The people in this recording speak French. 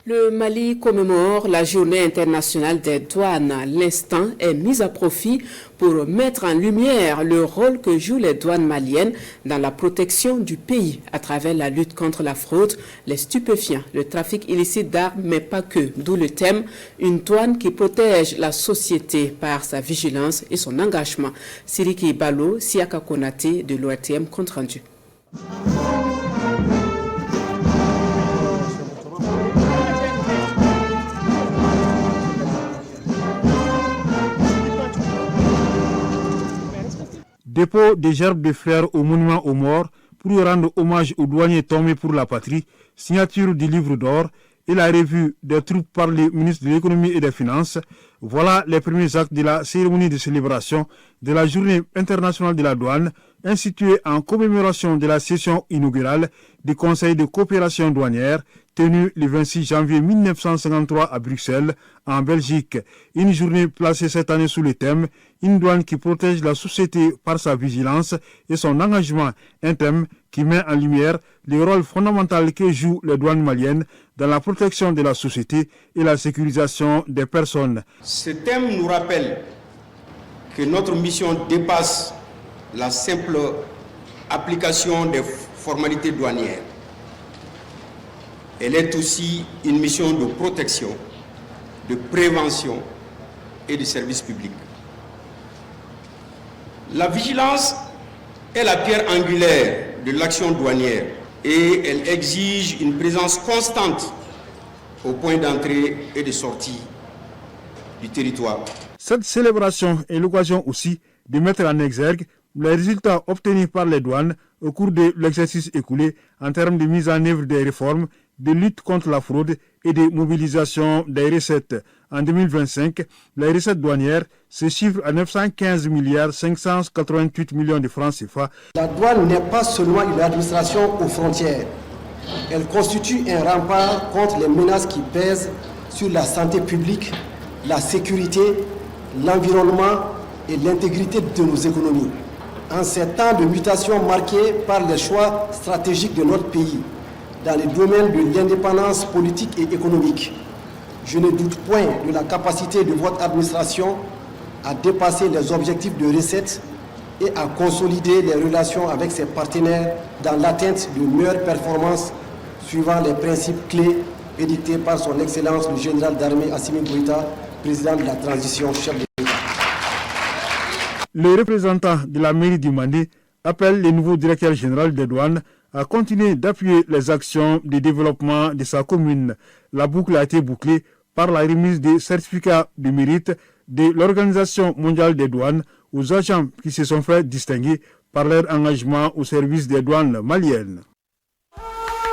Le Mali commémore la journée internationale des douanes. L'instant est mis à profit pour mettre en lumière le rôle que jouent les douanes maliennes dans la protection du pays à travers la lutte contre la fraude, les stupéfiants, le trafic illicite d'armes, mais pas que. D'où le thème « Une douane qui protège la société par sa vigilance et son engagement ». Siriki Balo, Siaka Konaté de l'ORTM compte rendu. Dépôt des gerbes de fleurs au monument aux morts pour rendre hommage aux douaniers tombés pour la patrie, signature du livre d'or et la revue des troupes par le ministre de l'économie et des finances. Voilà les premiers actes de la cérémonie de célébration de la journée internationale de la douane, instituée en commémoration de la session inaugurale du Conseil de coopération douanière tenue le 26 janvier 1953 à Bruxelles, en Belgique. Une journée placée cette année sous le thème « Une douane qui protège la société par sa vigilance et son engagement », un thème qui met en lumière le rôle fondamental que jouent les douanes maliennes dans la protection de la société et la sécurisation des personnes. Ce thème nous rappelle que notre mission dépasse la simple application des formalités douanières. Elle est aussi une mission de protection, de prévention et de service public. La vigilance est la pierre angulaire de l'action douanière et elle exige une présence constante au point d'entrée et de sortie du territoire. Cette célébration est l'occasion aussi de mettre en exergue les résultats obtenus par les douanes au cours de l'exercice écoulé en termes de mise en œuvre des réformes, de lutte contre la fraude et de mobilisation des recettes. En 2025, les recettes douanières se chiffrent à 915 milliards 588 millions de francs CFA. La douane n'est pas seulement une administration aux frontières. Elle constitue un rempart contre les menaces qui pèsent sur la santé publique, la sécurité, l'environnement et l'intégrité de nos économies. En ces temps de mutation marqués par les choix stratégiques de notre pays, dans les domaines de l'indépendance politique et économique, je ne doute point de la capacité de votre administration à dépasser les objectifs de recettes et à consolider les relations avec ses partenaires dans l'atteinte de meilleures performances suivant les principes clés édictés par son Excellence le général d'armée Assimi Goïta, président de la transition, chef de l'État. Le représentant de la mairie du Mali appelle le nouveau directeur général des douanes à continuer d'appuyer les actions de développement de sa commune. La boucle a été bouclée par la remise des certificats de mérite de l'Organisation mondiale des douanes aux agents qui se sont fait distinguer par leur engagement au service des douanes maliennes.